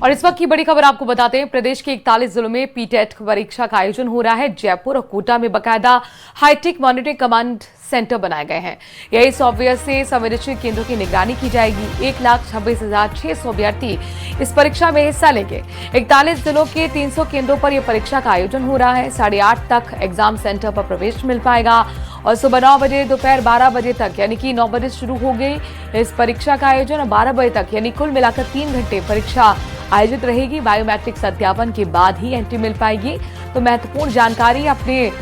और इस वक्त की बड़ी खबर आपको बताते हैं, प्रदेश के 41 जिलों में पीटेट परीक्षा का आयोजन हो रहा है। जयपुर और कोटा में बकायदा हाईटेक मॉनिटरिंग कमांड सेंटर बनाए गए हैं। यही सॉफ्टवेयर से संवेदनशील केंद्रों की निगरानी की जाएगी। 1,26,600 अभ्यर्थी इस परीक्षा में हिस्सा लेंगे। 41 जिलों के 300 केंद्रों पर यह परीक्षा का आयोजन हो रहा है। 8:30 तक एग्जाम सेंटर पर प्रवेश मिल पाएगा और सुबह 9 बजे दोपहर 12 बजे तक यानी कि 9 बजे शुरू हो गई इस परीक्षा का आयोजन और 12 बजे तक यानी कुल मिलाकर 3 घंटे परीक्षा आयोजित रहेगी। बायोमेट्रिक सत्यापन के बाद ही एंट्री मिल पाएगी। तो महत्वपूर्ण जानकारी अपने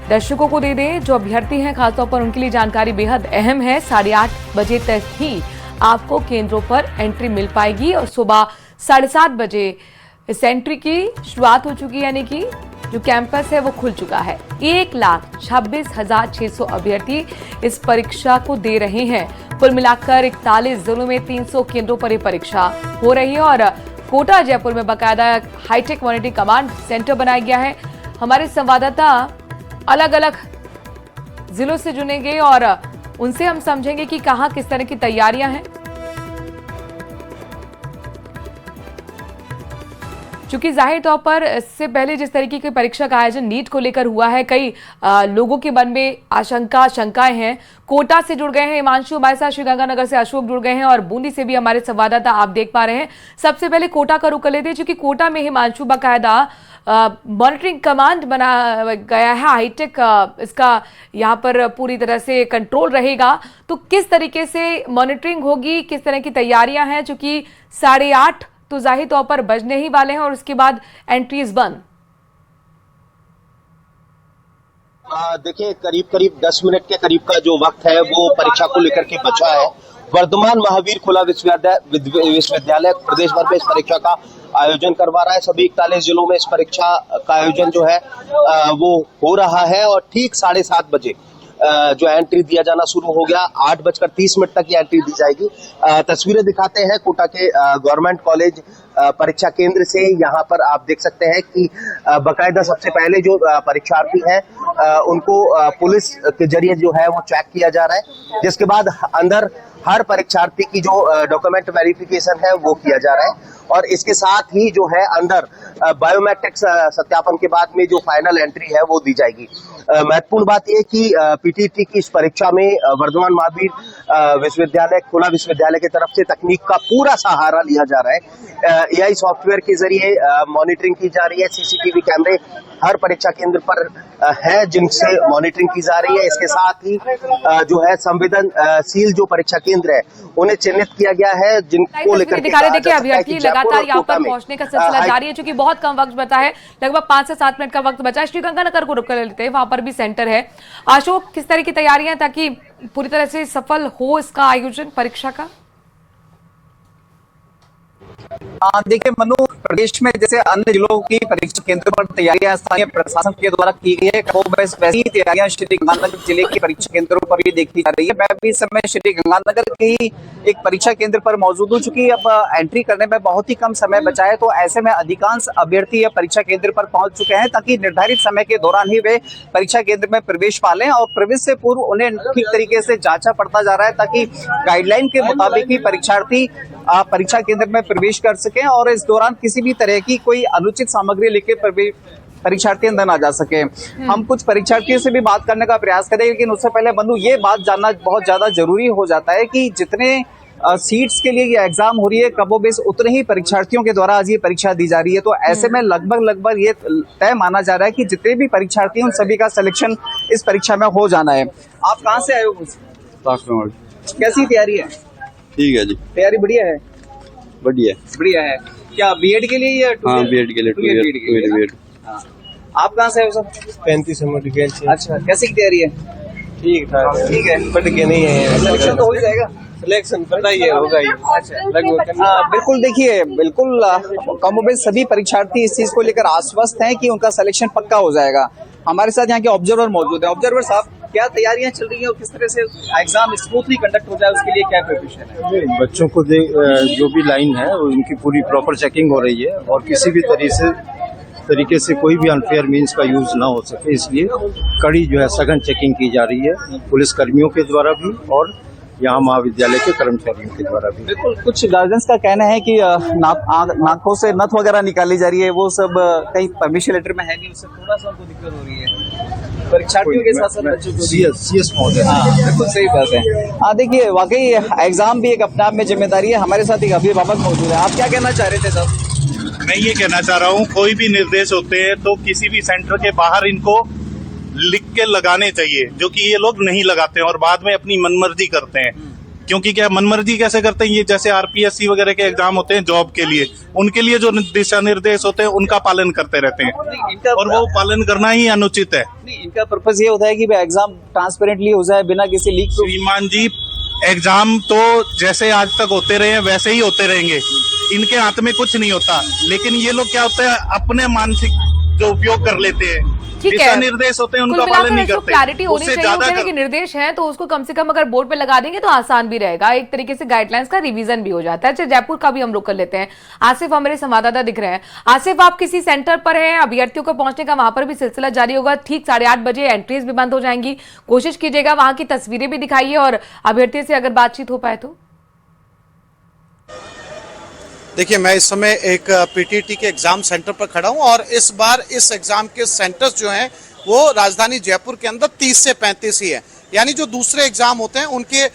दर्शकों को दे दें, जो अभ्यर्थी हैं खासतौर पर उनके लिए जानकारी बेहद अहम है। 8:30 बजे तक ही आपको केंद्रों पर एंट्री मिल पाएगी और सुबह 7:30 बजे इस एंट्री की शुरुआत हो चुकी है, यानी कि जो कैंपस है वो खुल चुका है। 1,26,600 अभ्यर्थी इस परीक्षा को दे रहे हैं। कुल मिलाकर 41 जिलों में 300 केंद्रों पर यह परीक्षा हो रही है और कोटा जयपुर में बाकायदा हाईटेक मॉनिटरिंग कमांड सेंटर बनाया गया है। हमारे संवाददाता अलग अलग जिलों से जुड़ेंगे और उनसे हम समझेंगे कि कहां किस तरह की तैयारियां हैं। चूंकि जाहिर तौर पर इससे पहले जिस तरीके की परीक्षा का आयोजन नीट को लेकर हुआ है, कई लोगों के मन में शंकाएं हैं। कोटा से जुड़ गए हैं हिमांशु, हमारे साथ श्रीगंगानगर से अशोक जुड़ गए हैं और बूंदी से भी हमारे संवाददाता आप देख पा रहे हैं। सबसे पहले कोटा का रुख कर लेते हैं, क्योंकि कोटा में हिमांशु बाकायदा मॉनिटरिंग कमांड बना गया है हाईटेक, इसका यहाँ पर पूरी तरह से कंट्रोल रहेगा। तो किस तरीके से मॉनिटरिंग होगी, किस तरह की तैयारियां हैं, चूंकि 8:30 तो जाहिर तौर पर बजने ही वाले हैं और उसके बाद एंट्रीज बंद। देखिए, करीब 10 मिनट के करीब का जो वक्त है वो परीक्षा को लेकर के बचा है। वर्धमान महावीर खुला विश्वविद्यालय प्रदेश भर में इस परीक्षा का आयोजन करवा रहा है। सभी 41 जिलों में इस परीक्षा का आयोजन जो है वो हो रहा है और ठीक 7:30 बजे जो एंट्री दिया जाना शुरू हो गया। 8:30 तक ये एंट्री दी जाएगी। तस्वीरें दिखाते हैं कोटा के गवर्नमेंट कॉलेज परीक्षा केंद्र से। यहाँ पर आप देख सकते हैं कि बकायदा सबसे पहले जो परीक्षार्थी हैं उनको पुलिस के जरिए जो है वो चेक किया जा रहा है, जिसके बाद अंदर हर परीक्षार्थी की जो डॉक्यूमेंट वेरिफिकेशन है वो किया जा रहा है और इसके साथ ही जो है अंदर बायोमेट्रिक सत्यापन के बाद में जो फाइनल एंट्री है वो दी जाएगी। महत्वपूर्ण बात यह कि पीटीटी की इस परीक्षा में वर्धमान महावीर विश्वविद्यालय खुला विश्वविद्यालय की तरफ से तकनीक का पूरा सहारा लिया जा रहा है। एआई सॉफ्टवेयर के जरिए मॉनिटरिंग की जा रही है। सीसीटीवी कैमरे हर परीक्षा केंद्र पर है जिनसे मॉनिटरिंग की जा रही है। इसके साथ ही जो है संवेदनशील जो परीक्षा केंद्र है उन्हें चिन्हित किया गया है, जिनको लेकर देखिए अभ्यर्थी लगातार यहाँ पर पहुंचने का सिलसिला जारी है। चूंकि बहुत कम वक्त बचा है, लगभग 5 से 7 मिनट का वक्त बचा है। श्रीगंगानगर को रुक कर लेते हैं, वहां पर भी सेंटर है। अशोक, किस तरह की तैयारियां ताकि पूरी तरह से सफल हो इसका आयोजन परीक्षा का? देखिए मनु, प्रदेश में जैसे अन्य जिलों की परीक्षा केंद्र पर तैयारियां स्थानीय प्रशासन के द्वारा की गई है, वैसी तैयारियां श्री गंगानगर जिले के परीक्षा केंद्रों पर भी देखी जा रही है। मैं भी इस समय श्री गंगानगर के ही एक परीक्षा केंद्र पर मौजूद हूँ। चूंकि अब एंट्री करने में बहुत ही कम समय बचा है, तो ऐसे में अधिकांश अभ्यर्थी अब परीक्षा केंद्र पर पहुंच चुके हैं ताकि निर्धारित समय के दौरान ही वे परीक्षा केंद्र में प्रवेश पा लें और प्रवेश से पूर्व उन्हें ठीक तरीके से जांचा पड़ता जा रहा है ताकि गाइडलाइन के मुताबिक ही परीक्षार्थी परीक्षा केंद्र में प्रवेश कर सकें और इस दौरान किसी भी तरह की कोई अनुचित सामग्री लेकर परीक्षार्थी अंदर ना जा सके। हम कुछ परीक्षार्थियों से भी बात करने का प्रयास करें, लेकिन उससे पहले बंधु ये बात जानना बहुत ज्यादा जरूरी हो जाता है कि जितने सीट्स के लिए ये एग्जाम हो रही है, कमोबेश उतने ही परीक्षार्थियों के द्वारा आज ये परीक्षा दी जा रही है। तो ऐसे में लगभग ये तय माना जा रहा है कि जितने भी परीक्षार्थी उन सभी का सिलेक्शन इस परीक्षा में हो जाना है। आप कहाँ से आए हो? कैसी तैयारी है? ठीक है जी, तैयारी बढ़िया है। बढ़िया है। क्या बीएड के लिए या? हाँ, बीएड के लिए। बीएड। आप कहाँ से हो सर? 35 मेडिकल से। अच्छा, कैसी की तैयारी है? ठीक है, पढ़ के नहीं है। सिलेक्शन तो हो ही जाएगा। सिलेक्शन पता ही है, होगा ही। अच्छा, बिल्कुल। देखिए, बिल्कुल कमोबेश सभी परीक्षार्थी इस चीज को लेकर आश्वस्त हैं कि उनका सिलेक्शन पक्का हो जाएगा। हमारे साथ यहाँ के ऑब्जर्वर मौजूद है। ऑब्जर्वर साहब, क्या तैयारियां चल रही हैं और किस तरह से एग्जाम स्मूथली कंडक्ट हो जाए उसके लिए क्या प्रिपरेशन है? बच्चों को जो भी लाइन है उनकी पूरी प्रॉपर चेकिंग हो रही है और किसी भी तरीके से कोई भी अनफेयर मींस का यूज ना हो सके, इसलिए कड़ी जो है सघन चेकिंग की जा रही है पुलिस कर्मियों के द्वारा भी और यहाँ महाविद्यालय के कर्मचारियों के द्वारा भी। बिल्कुल, कुछ गार्जियंस का कहना है कि नाकों से नथ वगैरह निकाली जा रही है, वो सब कहीं परमिशन लेटर में है नहीं, उससे थोड़ा सा उनको दिक्कत हो रही है परीक्षार्थियों के साथ साथ बच्चों को। CS महोदय। हाँ, बिल्कुल सही बात है। हाँ, देखिए वाकई एग्जाम भी एक अपने आप में जिम्मेदारी है। हमारे साथ एक अभिभावक मौजूद है, आप क्या कहना चाह रहे थे सर? मैं ये कहना चाह रहा हूँ, कोई भी निर्देश होते हैं तो किसी भी सेंटर के बाहर इनको लिख के लगाने चाहिए, जो कि ये लोग नहीं लगाते हैं और बाद में अपनी मनमर्जी करते हैं। क्योंकि क्या मनमर्जी कैसे करते हैं, ये जैसे RPSC वगैरह के एग्जाम होते हैं जॉब के लिए, उनके लिए जो दिशा निर्देश होते हैं उनका पालन करते रहते हैं और वो पालन करना ही अनुचित है। नहीं, इनका पर्पस ये होता है कि एग्जाम ट्रांसपेरेंटली हो जाए बिना किसी लीक। श्रीमान जी, एग्जाम तो जैसे आज तक होते रहे हैं वैसे ही होते रहेंगे, इनके हाथ में कुछ नहीं होता। लेकिन ये लोग क्या होता है, अपने मानसिक जो उपयोग कर लेते हैं, ठीक है, निर्देश होते हैं उनका कुल पालन नहीं मिलाकर करते। क्लैरिटी होनी उससे चाहिए ज्यादा कि निर्देश हैं तो उसको कम से कम अगर बोर्ड पे लगा देंगे तो आसान भी रहेगा, एक तरीके से गाइडलाइंस का रिवीजन भी हो जाता है। अच्छा, जयपुर का भी हम लोग कर लेते हैं। आसिफ हमारे संवाददाता दिख रहे हैं। आसिफ, आप किसी सेंटर पर हैं, अभ्यर्थियों को पहुंचने का वहां पर भी सिलसिला जारी होगा, ठीक 8:30 बजे एंट्रीज भी बंद हो जाएंगी। कोशिश कीजिएगा वहां की तस्वीरें भी दिखाइए और अभ्यर्थी से अगर बातचीत हो पाए तो। देखिए, मैं इस समय एक PTET के एग्जाम सेंटर पर खड़ा हूं और इस बार इस एग्जाम के सेंटर्स जो हैं वो राजधानी जयपुर के अंदर 30 से 35 ही है। यानी जो दूसरे एग्जाम होते हैं उनके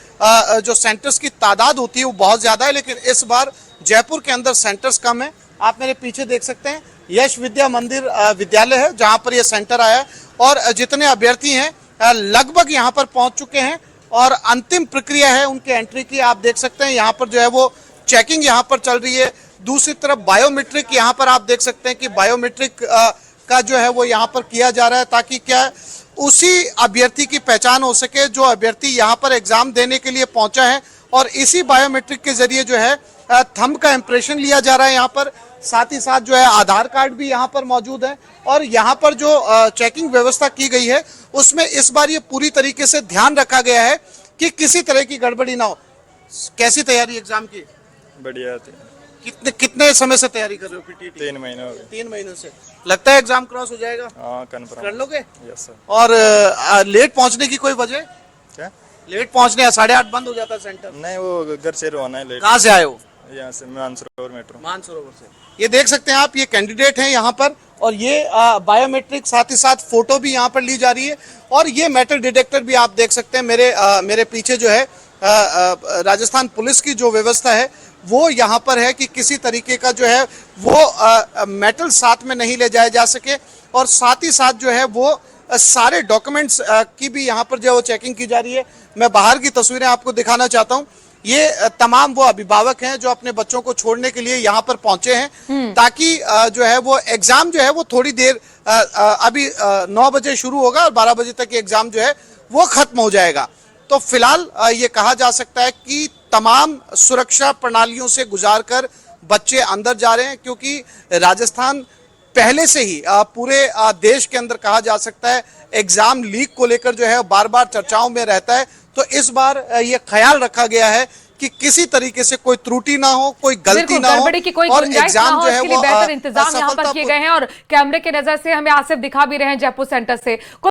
जो सेंटर्स की तादाद होती है वो बहुत ज्यादा है, लेकिन इस बार जयपुर के अंदर सेंटर्स कम है। आप मेरे पीछे देख सकते हैं, यश विद्या मंदिर विद्यालय है जहां पर यह सेंटर आया है और जितने अभ्यर्थी हैं लगभग यहाँ पर पहुंच चुके हैं और अंतिम प्रक्रिया है उनके एंट्री की। आप देख सकते हैं यहाँ पर जो है वो चेकिंग यहाँ पर चल रही है। दूसरी तरफ बायोमेट्रिक यहाँ पर आप देख सकते हैं कि बायोमेट्रिक का जो है वो यहाँ पर किया जा रहा है, ताकि क्या उसी अभ्यर्थी की पहचान हो सके जो अभ्यर्थी यहाँ पर एग्जाम देने के लिए पहुंचा है और इसी बायोमेट्रिक के जरिए जो है थंब का इंप्रेशन लिया जा रहा है यहाँ पर। साथ ही साथ जो है आधार कार्ड भी यहाँ पर मौजूद है और यहाँ पर जो चेकिंग व्यवस्था की गई है उसमें इस बार ये पूरी तरीके से ध्यान रखा गया है कि किसी तरह की गड़बड़ी ना हो। कैसी तैयारी एग्जाम की? बढ़िया थी। कितने समय से तैयारी कर रहे हो PTET? 3 महीने हो गए। 3 महीनों से। लगता है एग्जाम क्रॉस हो जाएगा? हाँ, कन्फर्म कर लोगे? Yes sir. और लेट पहुंचने की कोई वजह? क्या लेट पहुंचने 8:30 बंद हो जाता है सेंटर। नहीं, वो घर से रवाना है लेट। कहाँ से आए हो? यहाँ से मानसरोवर मेट्रो। मानसरोवर से। ये देख सकते हैं आप, ये कैंडिडेट हैं यहाँ पर और ये बायोमेट्रिक साथ ही साथ फोटो भी यहाँ पर ली जा रही है और ये मेटल डिटेक्टर भी आप देख सकते हैं। मेरे पीछे जो है राजस्थान पुलिस की जो व्यवस्था है वो यहाँ पर है कि किसी तरीके का जो है वो मेटल साथ में नहीं ले जाया जा सके और साथ ही साथ जो है वो सारे डॉक्यूमेंट्स की भी यहाँ पर जो है वो चेकिंग की जा रही है। मैं बाहर की तस्वीरें आपको दिखाना चाहता हूँ। ये तमाम वो अभिभावक हैं जो अपने बच्चों को छोड़ने के लिए यहाँ पर पहुंचे हैं ताकि जो है वो एग्जाम जो है वो थोड़ी देर अभी 9 बजे शुरू होगा और 12 बजे तक एग्जाम जो है वो खत्म हो जाएगा। तो फिलहाल ये कहा जा सकता है कि तमाम सुरक्षा प्रणालियों से गुजारकर बच्चे अंदर जा रहे हैं, क्योंकि राजस्थान पहले से ही पूरे देश के अंदर कहा जा सकता है एग्जाम लीक को लेकर जो है बार बार चर्चाओं में रहता है। तो इस बार ये ख्याल रखा गया है कि किसी तरीके से कोई त्रुटि ना हो, कोई गलती ना हो की कोई और गुंजाइश ना एग्जाम हो, जो है इसके लिए वो बेहतर इंतजाम यहाँ पर किए गए हैं और कैमरे की नजर से हमें आसिफ दिखा भी रहे हैं जयपुर सेंटर से।